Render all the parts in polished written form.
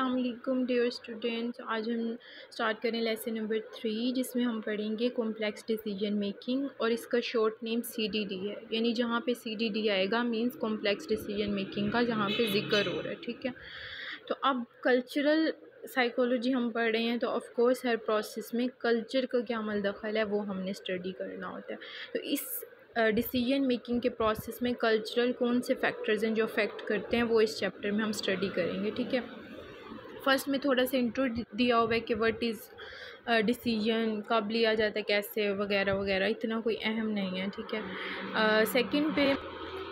अस्सलाम वालेकुम dear students. आज हम स्टार्ट करें लेसन नंबर 3 जिसमें हम पढ़ेंगे कॉम्प्लेक्स डिसीजन मेकिंग और इसका शॉर्ट नेम CDD है। यानी जहाँ पे CDD आएगा मींस कॉम्प्लेक्स डिसीजन मेकिंग का जहाँ पे जिक्र हो रहा है। ठीक है, तो अब कल्चरल साइकोलॉजी हम पढ़ रहे हैं तो ऑफ कोर्स हर प्रोसेस में कल्चर का क्या अमल दखल है वो हमने स्टडी करना होता है। तो इस डिसीजन मेकिंग के प्रोसेस में कल्चरल कौन से फैक्टर्स हैं जो अफेक्ट करते हैं वो इस चैप्टर में हम स्टडी करेंगे। ठीक है, फर्स्ट में थोड़ा सा इंट्रो दिया हुआ है कि व्हाट इज़ डिसीजन, कब लिया जाता है, कैसे वगैरह वगैरह, इतना कोई अहम नहीं है। ठीक है,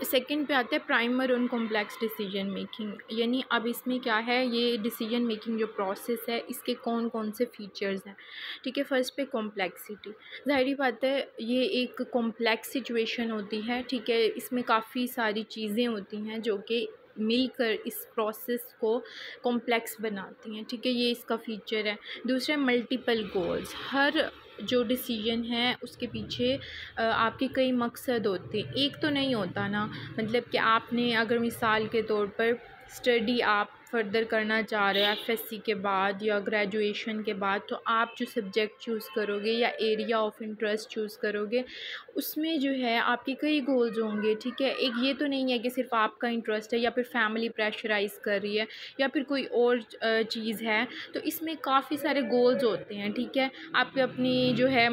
सेकंड पे आता है primer on complex decision making. यानी अब इसमें क्या है, ये डिसीजन मेकिंग जो प्रोसेस है इसके कौन कौन से फीचर्स हैं। ठीक है, फर्स्ट पे कॉम्प्लेक्सिटी। ज़ाहिर बात है ये एक कॉम्प्लेक्स सिचुएशन होती है। ठीक है, इसमें काफ़ी सारी चीज़ें होती हैं जो कि मिलकर इस प्रोसेस को कॉम्प्लेक्स बनाती हैं। ठीक है, ये इसका फ़ीचर है। दूसरा मल्टीपल गोल्स। हर जो डिसीजन है उसके पीछे आपके कई मकसद होते हैं, एक तो नहीं होता ना। मतलब कि आपने अगर मिसाल के तौर पर स्टडी आप फर्दर करना चाह रहे हो FSC के बाद या ग्रेजुएशन के बाद, तो आप जो सब्जेक्ट चूज़ करोगे या एरिया ऑफ इंटरेस्ट चूज़ करोगे उसमें जो है आपके कई गोल्स होंगे। ठीक है, एक ये तो नहीं है कि सिर्फ आपका इंटरेस्ट है या फिर फैमिली प्रेशराइज़ कर रही है या फिर कोई और चीज़ है, तो इसमें काफ़ी सारे गोल्स होते हैं। ठीक है, आपके अपनी जो है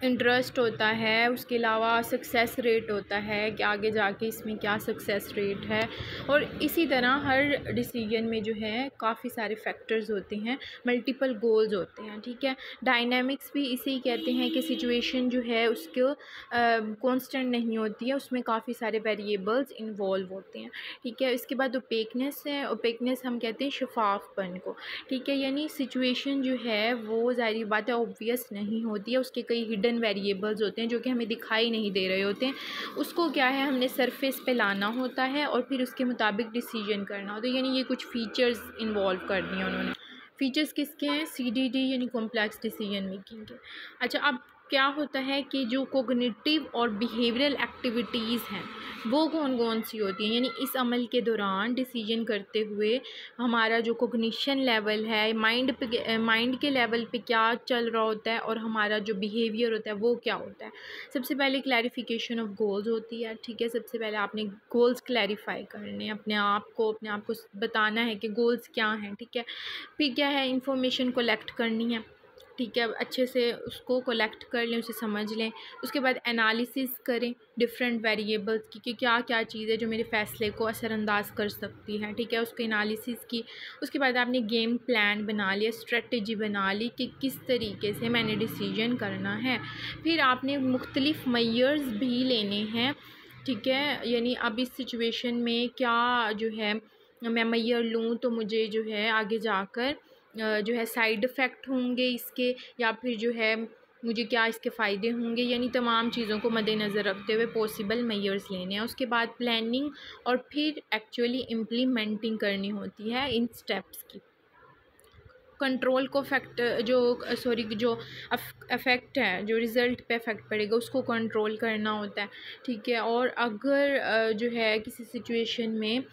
इंटरेस्ट होता है, उसके अलावा सक्सेस रेट होता है कि आगे जाके इसमें क्या सक्सेस रेट है, और इसी तरह हर डिसीजन में जो है काफ़ी सारे फैक्टर्स होते हैं, मल्टीपल गोल्स होते हैं। ठीक है, डायनामिक्स भी इसे ही कहते हैं कि सिचुएशन जो है उसको कांस्टेंट नहीं होती है, उसमें काफ़ी सारे वेरिएबल्स इन्वॉल्व होते हैं। ठीक है, इसके बाद ओपेकनेस है। ओपेकनेस हम कहते हैं शफाफपन को। ठीक है, यानी सिचुएशन जो है वो ज़ाहिर बात है ऑब्वियस नहीं होती है, उसके कई हिडन वेरिएबल्स होते हैं जो कि हमें दिखाई नहीं दे रहे होते हैं। उसको क्या है, हमने सरफेस पे लाना होता है और फिर उसके मुताबिक डिसीजन करना होता है। यानी ये कुछ फ़ीचर्स इन्वॉल्व कर दिए उन्होंने। फ़ीचर्स किसके हैं? CDD यानी कॉम्प्लेक्स डिसीजन मेकिंग के। अच्छा, अब क्या होता है कि जो कोग्निटिव और बिहेवियरल एक्टिविटीज़ हैं वो कौन कौन सी होती हैं। यानी इस अमल के दौरान डिसीजन करते हुए हमारा जो कोग्निशन लेवल है, माइंड के लेवल पे क्या चल रहा होता है और हमारा जो बिहेवियर होता है वो क्या होता है। सबसे पहले क्लैरिफिकेशन ऑफ गोल्स होती है। ठीक है, सबसे पहले आपने गोल्स क्लैरिफाई करने, अपने आप को बताना है कि गोल्स क्या हैं। ठीक है, फिर क्या है, इंफॉर्मेशन कलेक्ट करनी है। ठीक है, अच्छे से उसको कलेक्ट कर लें, उसे समझ लें। उसके बाद एनालिसिस करें डिफरेंट वेरिएबल्स की कि क्या क्या चीज़ है जो मेरे फ़ैसले को असरअंदाज कर सकती है। ठीक है, उसको एनालिसिस की। उसके बाद आपने गेम प्लान बना लिया, स्ट्रेटजी बना ली कि किस तरीके से मैंने डिसीजन करना है। फिर आपने मुख्तलिफ़ मेजर्स भी लेने हैं। ठीक है, यानी अब इस सिचुएशन में क्या जो है मैं मेजर लूँ तो मुझे जो है आगे जाकर जो है साइड इफ़ेक्ट होंगे इसके, या फिर जो है मुझे क्या इसके फ़ायदे होंगे। यानी तमाम चीज़ों को मद्देनज़र रखते हुए पॉसिबल मेजर्स लेने हैं। उसके बाद प्लानिंग और फिर एक्चुअली इम्प्लीमेंटिंग करनी होती है इन स्टेप्स की। कंट्रोल को जो अफेक्ट है, जो रिज़ल्ट पे अफेक्ट पड़ेगा उसको कंट्रोल करना होता है। ठीक है, और अगर जो है किसी सिचुएशन में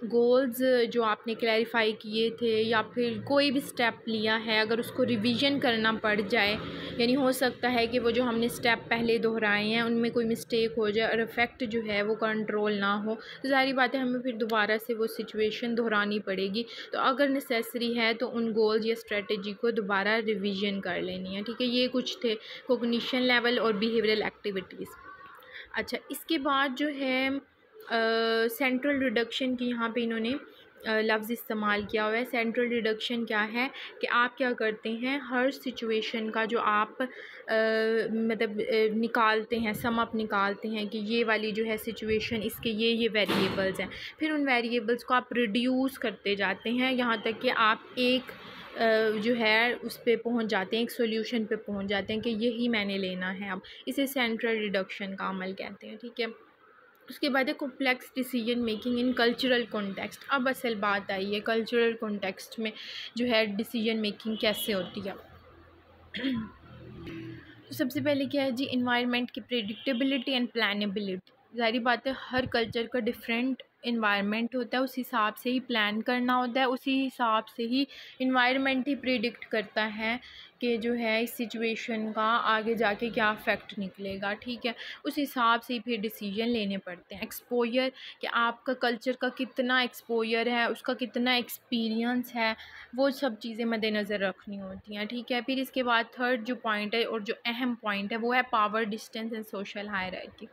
गोल्स जो आपने क्लैरिफाई किए थे या फिर कोई भी स्टेप लिया है, अगर उसको रिवीजन करना पड़ जाए, यानी हो सकता है कि वो जो हमने स्टेप पहले दोहराए हैं उनमें कोई मिस्टेक हो जाए और इफ़ेक्ट जो है वो कंट्रोल ना हो, तो ज़ाहिर बात है हमें फिर दोबारा से वो सिचुएशन दोहरानी पड़ेगी। तो अगर नेसेसरी है तो उन गोल्स या स्ट्रेटजी को दोबारा रिवीजन कर लेनी है। ठीक है, ये कुछ थे कोग्निशन लेवल और बिहेवियरल एक्टिविटीज़। अच्छा, इसके बाद जो है सेंट्रल रिडक्शन की यहाँ पे इन्होंने लफ्ज़ इस्तेमाल किया हुआ है। सेंट्रल रिडक्शन क्या है कि आप क्या करते हैं, हर सिचुएशन का जो आप निकालते हैं, सम अप निकालते हैं कि ये वाली जो है सिचुएशन, इसके ये वेरिएबल्स हैं। फिर उन वेरिएबल्स को आप रिड्यूस करते जाते हैं यहाँ तक कि आप एक जो है उस पे पहुँच जाते हैं, एक सॉल्यूशन पे पहुँच जाते हैं कि यही मैंने लेना है। अब इसे सेंट्रल रिडक्शन का अमल कहते हैं। ठीक है, उसके बाद है complex decision making in cultural context. अब असल बात आई है कल्चरल कॉन्टेक्स्ट में जो है डिसीजन मेकिंग कैसे होती है। तो सबसे पहले क्या है जी, इन्वायरमेंट की प्रेडिक्टेबिलिटी एंड प्लानेबिलिटी। ज़ाहिर बात है हर कल्चर का डिफरेंट इन्वायरमेंट होता है उस हिसाब से ही प्लान करना होता है, उसी हिसाब से ही इन्वायरमेंट ही प्रिडिक्ट करता है कि जो है इस सिचुएशन का आगे जाके क्या इफ़ेक्ट निकलेगा, ठीक है। उस हिसाब से ही फिर डिसीजन लेने पड़ते हैं। एक्सपोजर, कि आपका कल्चर का कितना एक्सपोजर है, उसका कितना एक्सपीरियंस है, वो सब चीज़ें मद्देनज़र रखनी होती हैं, ठीक है। फिर इसके बाद थर्ड जो पॉइंट है और जो अहम पॉइंट है वो है power, distance and social hierarchy,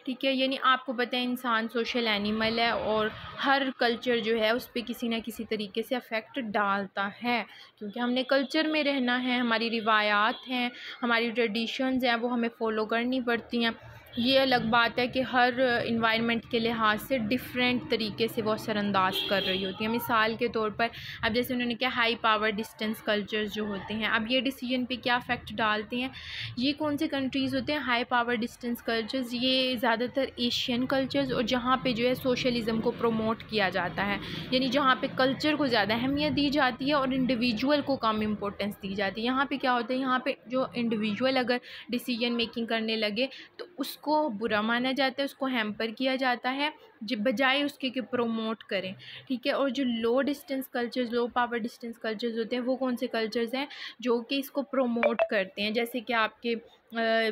ठीक है। यानी आपको पता है इंसान सोशल एनिमल है और हर कल्चर जो है उस पर किसी न किसी तरीके से अफेक्ट डालता है, क्योंकि हमने कल्चर में रहना है, हमारी रिवायात हैं, हमारी ट्रेडिशंस हैं, वो हमें फ़ॉलो करनी पड़ती हैं। ये अलग बात है कि हर इन्वायरमेंट के लिहाज से डिफरेंट तरीके से वो असरअंदाज कर रही होती है। मिसाल के तौर पर अब जैसे उन्होंने कहा हाई पावर डिस्टेंस कल्चर्स जो होते हैं, अब ये डिसीजन पे क्या इफ़ेक्ट डालते हैं, ये कौन से कंट्रीज़ होते हैं हाई पावर डिस्टेंस कल्चर्स, ये ज़्यादातर एशियन कल्चर्स और जहाँ पे जो है सोशलिज़म को प्रमोट किया जाता है, यानी जहाँ पे कल्चर को ज़्यादा अहमियत दी जाती है और इंडिविजुअल को कम इम्पोर्टेंस दी जाती है। यहाँ पे क्या होता है, यहाँ पे जो इंडिविजुअल अगर डिसीजन मेकिंग करने लगे तो उसको बुरा माना जाता है, उसको हैम्पर किया जाता है जब बजाय उसके कि प्रमोट करें, ठीक है। और जो low distance cultures, low power distance cultures होते हैं वो कौन से कल्चर्स हैं जो कि इसको प्रमोट करते हैं, जैसे कि आपके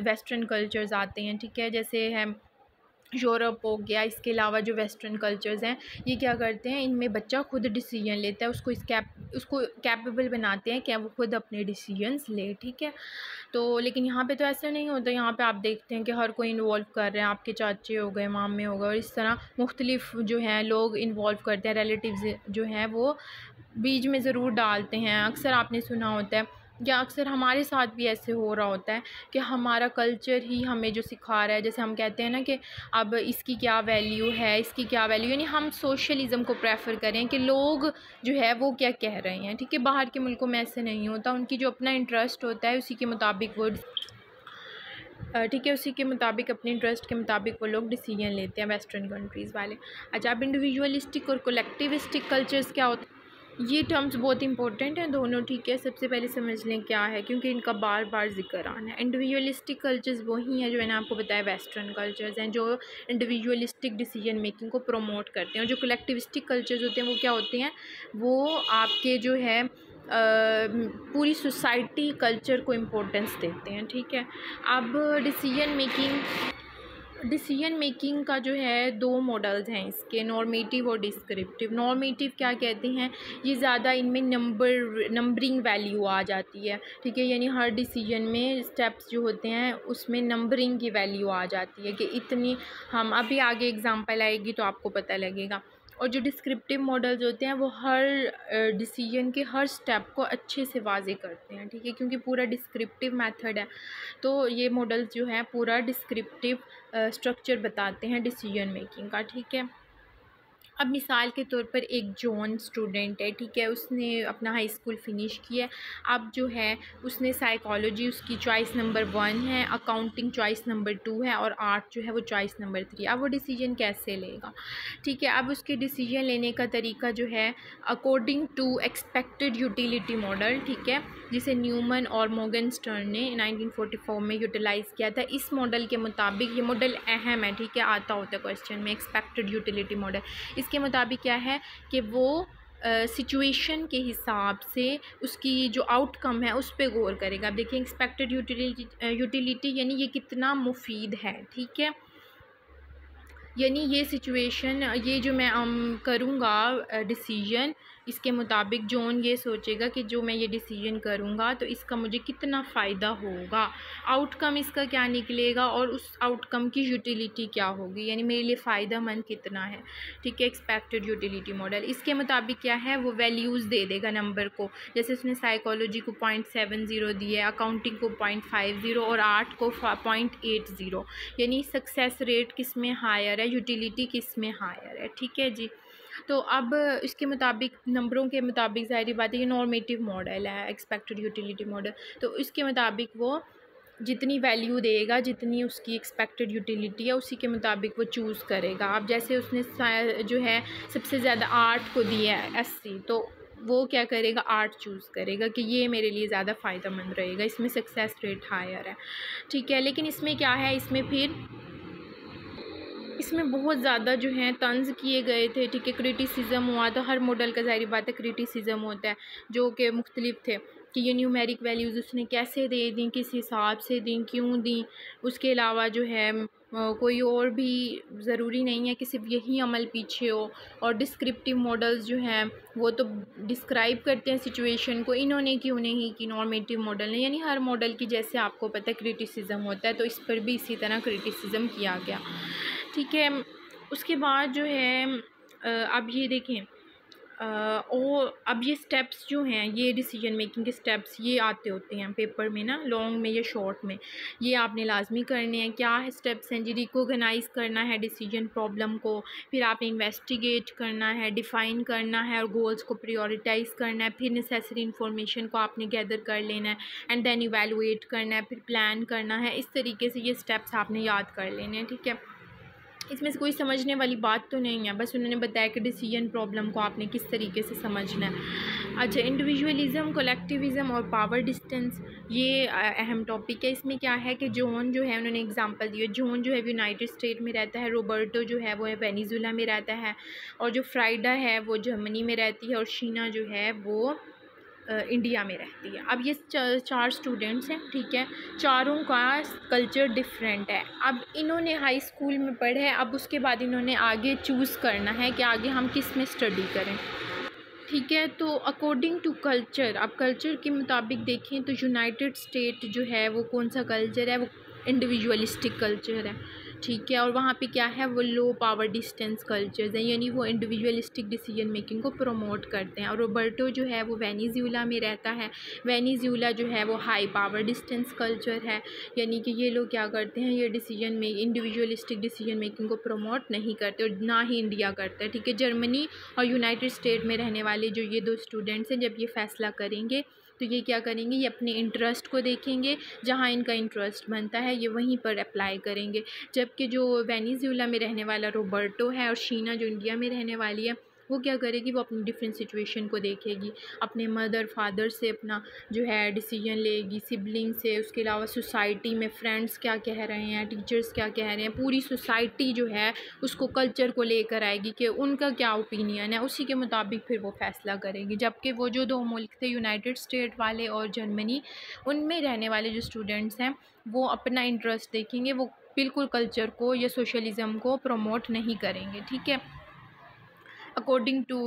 वेस्टर्न कल्चर्स आते हैं, ठीक है, जैसे है यूरोप हो गया। इसके अलावा जो वेस्टर्न कल्चर्स हैं ये क्या करते हैं, इनमें बच्चा खुद डिसीजन लेता है, उसको कैपेबल बनाते हैं कि वो खुद अपने डिसीजंस ले, ठीक है। तो लेकिन यहाँ पे तो ऐसा नहीं होता, यहाँ पे आप देखते हैं कि हर कोई इन्वॉल्व कर रहे हैं, आपके चाचे हो गए, मामे हो गए, और इस तरह मुख्तलिफ जो हैं लोग इन्वॉल्व करते हैं, रिलेटिव्स जो हैं वो बीच में ज़रूर डालते हैं। अक्सर आपने सुना होता है या अक्सर हमारे साथ भी ऐसे हो रहा होता है कि हमारा कल्चर ही हमें जो सिखा रहा है, जैसे हम कहते हैं ना कि अब इसकी क्या वैल्यू है, इसकी क्या वैल्यू, यानी हम सोशलिज़म को प्रेफर करें कि लोग जो है वो क्या कह रहे हैं, ठीक है। बाहर के मुल्कों में ऐसे नहीं होता, उनकी जो अपना इंटरेस्ट होता है उसी के मुताबिक वो ठीक है, उसी के मुताबिक अपने इंटरेस्ट के मुताबिक वो लोग डिसीजन लेते हैं वेस्टर्न कंट्रीज़ वाले। अच्छा, अब इंडिविजुअलिस्टिक और कलेक्टिविस्टिक कल्चर्स क्या होते हैं, ये टर्म्स बहुत इंपॉर्टेंट हैं दोनों, ठीक है। सबसे पहले समझ लें क्या है, क्योंकि इनका बार बार जिक्र आना है। इंडिविजुअलिस्टिक कल्चर्स वही हैं जो मैंने आपको बताया वेस्टर्न कल्चर्स हैं, जो इंडिविजुअलिस्टिक डिसीजन मेकिंग को प्रमोट करते हैं। और जो कलेक्टिविस्टिक कल्चर्स होते हैं वो क्या होते हैं, वो आपके जो है पूरी सोसाइटी कल्चर को इम्पोर्टेंस देते हैं, ठीक है। अब डिसीजन मेकिंग का जो है दो मॉडल्स हैं इसके, नॉर्मेटिव और डिस्क्रिप्टिव। नॉर्मेटिव क्या कहते हैं, ये ज़्यादा इनमें नंबरिंग वैल्यू आ जाती है, ठीक है, यानी हर डिसीजन में स्टेप्स जो होते हैं उसमें नंबरिंग की वैल्यू आ जाती है कि इतनी, हम अभी आगे एग्जांपल आएगी तो आपको पता लगेगा। और जो डिस्क्रिप्टिव मॉडल्स होते हैं वो हर डिसीजन के हर स्टेप को अच्छे से वाज़े करते हैं, ठीक है, क्योंकि पूरा डिस्क्रिप्टिव मेथड है, तो ये मॉडल्स जो हैं पूरा डिस्क्रिप्टिव स्ट्रक्चर बताते हैं डिसीजन मेकिंग का, ठीक है। अब मिसाल के तौर पर एक जॉन स्टूडेंट है, ठीक है, उसने अपना हाई स्कूल फ़िनिश किया। अब जो है उसने साइकोलॉजी उसकी चॉइस नंबर 1 है, अकाउंटिंग चॉइस नंबर 2 है और आर्ट जो है वो चॉइस नंबर 3। अब वो डिसीजन कैसे लेगा, ठीक है। अब उसके डिसीजन लेने का तरीका जो है according to expected utility model, ठीक है, जिसे न्यूमन और मॉर्गनस्टर्न ने 1944 में यूटिलाइज़ किया था। इस मॉडल के मुताबिक, ये मॉडल अहम है, ठीक है, आता होता है क्वेश्चन में, एक्सपेक्टेड यूटिलिटी मॉडल। इसके मुताबिक क्या है कि वो सिचुएशन के हिसाब से उसकी जो आउटकम है उस पर गौर करेगा। अब देखिए एक्सपेक्टेड यूटिलिटी यानी ये कितना मुफीद है, ठीक है, यानी ये सिचुएशन, ये जो मैं करूँगा डिसीजन, इसके मुताबिक जॉन ये सोचेगा कि जो मैं ये डिसीजन करूँगा तो इसका मुझे कितना फ़ायदा होगा, आउटकम इसका क्या निकलेगा और उस आउटकम की यूटिलिटी क्या होगी, यानी मेरे लिए फ़ायदा मंद कितना है, ठीक है। एक्सपेक्टेड यूटिलिटी मॉडल इसके मुताबिक क्या है, वो वैल्यूज़ दे देगा नंबर को, जैसे उसने साइकोलॉजी को 0.70 दिया है, अकाउंटिंग को 0.50 और आर्ट को 0.80, यानी सक्सेस रेट किस में हायर है, यूटिलिटी किस में हायर है, ठीक है जी। तो अब इसके मुताबिक, नंबरों के मुताबिक ज़ाहिर बात है ये नॉर्मेटिव मॉडल है एक्सपेक्टेड यूटिलिटी मॉडल, तो इसके मुताबिक वो जितनी वैल्यू देगा, जितनी उसकी एक्सपेक्टेड यूटिलिटी है उसी के मुताबिक वो चूज़ करेगा। अब जैसे उसने जो है सबसे ज़्यादा आर्ट को दिया है 80, तो वो क्या करेगा, आर्ट चूज़ करेगा कि ये मेरे लिए ज़्यादा फ़ायदेमंद रहेगा, इसमें सक्सेस रेट हायर है, ठीक है। लेकिन इसमें क्या है, इसमें फिर इसमें बहुत ज़्यादा जो है तंज़ किए गए थे, ठीक है, क्रिटिसिज्म हुआ था। हर मॉडल का ज़ाहिर बात है क्रिटिसिज्म होता है, जो कि मुख्तलिफ थे कि ये न्यूमेरिक वैल्यूज़ उसने कैसे दे दी, किस हिसाब से दी, क्यों दी। उसके अलावा जो है कोई और भी ज़रूरी नहीं है कि सिर्फ यही अमल पीछे हो। और डिस्क्रिप्टिव मॉडल्स जो हैं वो तो डिस्क्राइब करते हैं सिचुएशन को, इन्होंने क्यों नहीं की नॉर्मेटिव मॉडल ने। यानी हर मॉडल की जैसे आपको पता है क्रिटिसिज्म होता है, तो इस पर भी इसी तरह क्रिटिसिज्म किया गया, ठीक है। उसके बाद जो है अब ये देखें और अब ये स्टेप्स जो हैं, ये डिसीजन मेकिंग के स्टेप्स ये आते होते हैं पेपर में ना, लॉन्ग में या शॉर्ट में, ये आपने लाजमी करने हैं। क्या है स्टेप्स हैं जी? रिकॉग्नाइज़ करना है डिसीजन प्रॉब्लम को, फिर आपने इन्वेस्टिगेट करना है, डिफ़ाइन करना है और गोल्स को प्रायोरिटाइज़ करना है, फिर नेसेसरी इन्फॉर्मेशन को आपने गैदर कर लेना है एंड देन इवेलुएट करना है, फिर प्लान करना है। इस तरीके से ये स्टेप्स आपने याद कर लेने हैं, ठीक है। इसमें से कोई समझने वाली बात तो नहीं है, बस उन्होंने बताया कि डिसीजन प्रॉब्लम को आपने किस तरीके से समझना है। अच्छा, इंडिविजुअलिज़म, कलेक्टिविज़म और पावर डिस्टेंस, ये अहम टॉपिक है। इसमें क्या है कि जॉन जो है, उन्होंने एग्जांपल दिए, जॉन जो है यूनाइटेड स्टेट में रहता है, रॉबर्टो जो है वो है वेनेजुएला में रहता है, और जो फ्राइडा है वो जर्मनी में रहती है, और शीना जो है वो इंडिया में रहती है। अब ये चार स्टूडेंट्स हैं, ठीक है, चारों का कल्चर डिफरेंट है। अब इन्होंने हाई स्कूल में पढ़े है, अब उसके बाद इन्होंने आगे चूज़ करना है कि आगे हम किस में स्टडी करें, ठीक है। तो अकॉर्डिंग टू कल्चर, अब कल्चर के मुताबिक देखें तो यूनाइटेड स्टेट जो है वो कौन सा कल्चर है, वो इंडिविजुअलिस्टिक कल्चर है, ठीक है। और वहाँ पे क्या है, वो लो पावर डिस्टेंस कल्चर्स हैं, यानी वो इंडिविजुअलिस्टिक डिसीजन मेकिंग को प्रमोट करते हैं। और रॉबर्टो जो है वो वेनेजुएला में रहता है, वेनेजुएला जो है वो हाई पावर डिस्टेंस कल्चर है, यानी कि ये लोग क्या करते हैं, ये डिसीजन में इंडिविजुअलिस्टिक डिसीजन मेकिंग को प्रमोट नहीं करते, और ना ही इंडिया करता है, ठीक है। जर्मनी और यूनाइटेड स्टेट में रहने वाले जो ये दो स्टूडेंट्स हैं, जब ये फ़ैसला करेंगे तो ये क्या करेंगे, ये अपने इंटरेस्ट को देखेंगे, जहाँ इनका इंटरेस्ट बनता है ये वहीं पर अप्लाई करेंगे। जबकि जो वेनेजुएला में रहने वाला रॉबर्टो है और शीना जो इंडिया में रहने वाली है, वो क्या करेगी, वो अपनी डिफरेंट सिचुएशन को देखेगी, अपने मदर फादर से अपना जो है डिसीजन लेगी, सिबलिंग से, उसके अलावा सोसाइटी में फ्रेंड्स क्या कह रहे हैं, टीचर्स क्या कह रहे हैं, पूरी सोसाइटी जो है उसको कल्चर को लेकर आएगी कि उनका क्या ओपिनियन है, उसी के मुताबिक फिर वो फ़ैसला करेगी। जबकि वो जो दो मुल्क थे, यूनाइटेड स्टेट वाले और जर्मनी, उनमें रहने वाले जो स्टूडेंट्स हैं वो अपना इंटरेस्ट देखेंगे, वो बिल्कुल कल्चर को या सोशलिज़म को प्रमोट नहीं करेंगे, ठीक है, अकॉर्डिंग टू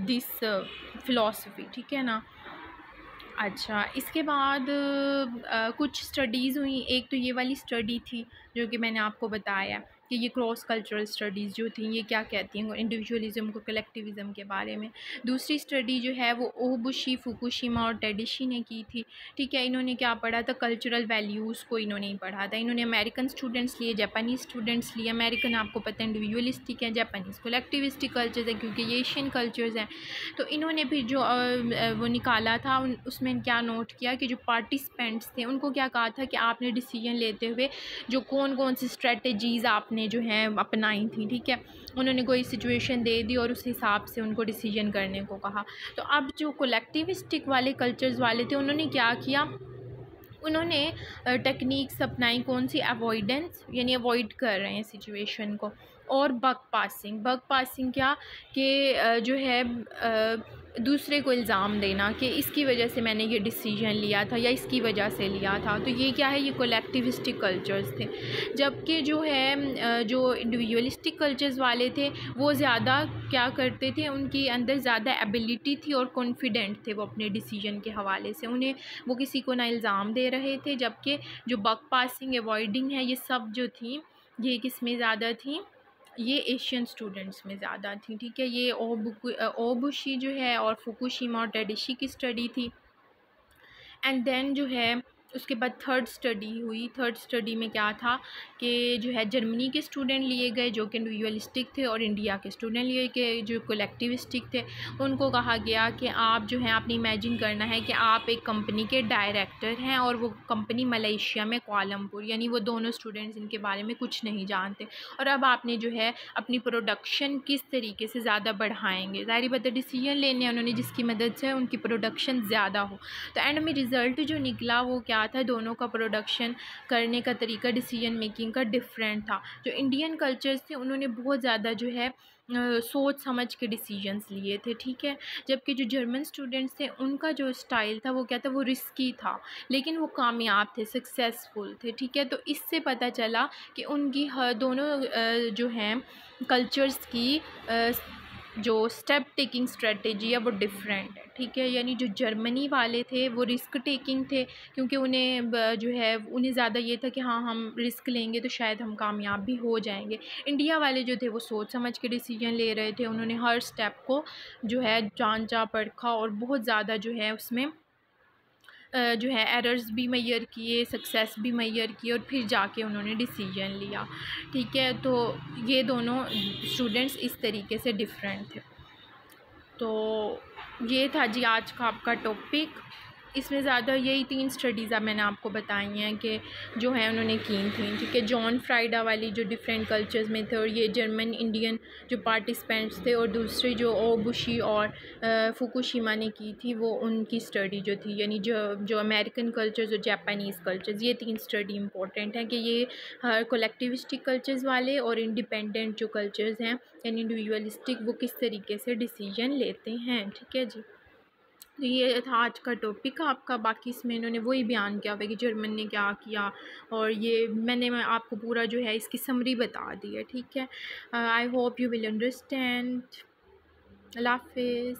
दिस फ़िलॉसफी, ठीक है ना। अच्छा, इसके बाद कुछ स्टडीज़ हुई। एक तो ये वाली स्टडी थी जो कि मैंने आपको बताया कि ये क्रॉस कल्चरल स्टडीज़ जो थी ये क्या कहती हैं इंडिविजुअलिज़म को कलेक्टिविज़म के बारे में। दूसरी स्टडी जो है वो ओबुशी, फुकुशिमा और टेडिशी ने की थी, ठीक है। इन्होंने क्या पढ़ा था, कल्चरल वैल्यूज़ को इन्होंने ही पढ़ा था। इन्होंने अमेरिकन स्टूडेंट्स लिए, जापानीज़ स्टूडेंट्स लिए। अमेरिकन आपको पता है इंडिविजुअलिस्टिक है, जापानीज़ कलेक्टिविस्टिक कल्चर्स है क्योंकि ये एशियन कल्चर्स हैं। तो इन्होंने फिर जो वो निकाला था उसमें क्या नोट किया कि जो पार्टिसिपेंट्स थे उनको क्या कहा था कि आपने डिसीजन लेते हुए जो कौन कौन सी स्ट्रेटजीज़ आपने जो हैं अपनाई थी, ठीक है। उन्होंने कोई सिचुएशन दे दी और उस हिसाब से उनको डिसीजन करने को कहा। तो अब जो कलेक्टिविस्टिक वाले कल्चर्स वाले थे उन्होंने क्या किया, उन्होंने टेक्निक्स अपनाई, कौन सी, अवॉइडेंस, यानी अवॉइड कर रहे हैं सिचुएशन को, और बग पासिंग क्या कि जो है दूसरे को इल्ज़ाम देना कि इसकी वजह से मैंने ये डिसीजन लिया था या इसकी वजह से लिया था। तो ये क्या है, ये कलेक्टिविस्टिक कल्चर्स थे। जबकि जो है जो इंडिविजुअलिस्टिक कल्चर्स वाले थे वो ज़्यादा क्या करते थे, उनकी अंदर ज़्यादा एबिलिटी थी और कॉन्फिडेंट थे वो अपने डिसीजन के हवाले से, उन्हें वो किसी को ना इल्ज़ाम दे रहे थे। जबकि जो बग पासिंग, अवॉइडिंग है, ये सब जो थी ये किस में ज़्यादा थी, ये एशियन स्टूडेंट्स में ज़्यादा थी, ठीक है। ये ओबुशी जो है और फुकुशिमा और टेडिशी की स्टडी थी। एंड देन जो है उसके बाद थर्ड स्टडी हुई। थर्ड स्टडी में क्या था कि जो है जर्मनी के स्टूडेंट लिए गए जो कि इंडिविजुअलिस्टिक थे, और इंडिया के स्टूडेंट लिए गए जो कलेक्टिविस्टिक थे। उनको कहा गया कि आप जो है आपने इमेजिन करना है कि आप एक कंपनी के डायरेक्टर हैं और वो कंपनी मलेशिया में कोलंबो, यानी वो दोनों स्टूडेंट्स इनके बारे में कुछ नहीं जानते, और अब आपने जो है अपनी प्रोडक्शन किस तरीके से ज़्यादा बढ़ाएंगे। ज़ाहिर बात है डिसीजन लेने उन्होंने जिसकी मदद से उनकी प्रोडक्शन ज़्यादा हो। तो एंड में रिज़ल्ट जो निकला वो क्या क्या था, दोनों का प्रोडक्शन करने का तरीका, डिसीजन मेकिंग का डिफरेंट था। जो इंडियन कल्चर्स थे उन्होंने बहुत ज़्यादा जो है सोच समझ के डिसीजंस लिए थे, ठीक है। जबकि जो जर्मन स्टूडेंट्स थे उनका जो स्टाइल था वो क्या था, वो रिस्की था, लेकिन वो कामयाब थे, सक्सेसफुल थे, ठीक है। तो इससे पता चला कि उनकी हर दोनों जो हैं कल्चर्स की जो स्टेप टेकिंग स्ट्रेटजी है वो डिफरेंट है, ठीक है। यानी जो जर्मनी वाले थे वो रिस्क टेकिंग थे, क्योंकि उन्हें जो है उन्हें ज़्यादा ये था कि हाँ हम रिस्क लेंगे तो शायद हम कामयाब भी हो जाएंगे। इंडिया वाले जो थे वो सोच समझ के डिसीजन ले रहे थे, उन्होंने हर स्टेप को जो है जांचा परखा और बहुत ज़्यादा जो है उसमें जो है एरर्स भी मैयर किए, सक्सेस भी मैयर किए, और फिर जाके उन्होंने डिसीजन लिया, ठीक है। तो ये दोनों स्टूडेंट्स इस तरीके से डिफरेंट थे। तो ये था जी आज का आपका टॉपिक। इसमें ज़्यादा यही 3 स्टडीज़ अब मैंने आपको बताई हैं कि जो है उन्होंने की थी, ठीक है। जॉन फ्राइडा वाली जो डिफरेंट कल्चर्स में थे, और ये जर्मन इंडियन जो पार्टिसिपेंट्स थे, और दूसरी जो ओबुशी और फुकुशिमा ने की थी वो उनकी स्टडी जो थी, यानी जो अमेरिकन कल्चर्स और जापानीज़ कल्चर्स, ये 3 स्टडी इंपॉर्टेंट हैं कि ये हर कोलेक्टिविस्टिक कल्चर्स वाले और इंडिपेंडेंट जो कल्चर्स हैं यानी इंडिविजुअलिस्टिक, वो किस तरीके से डिसीजन लेते हैं, ठीक है जी। तो ये था आज का टॉपिक आपका। बाकी इसमें इन्होंने वही बयान किया हुआ है कि जर्मन ने क्या किया, और ये मैंने आपको पूरा जो है इसकी समरी बता दी है, ठीक है। I hope you will understand. अल्लाह हाफ़िज़।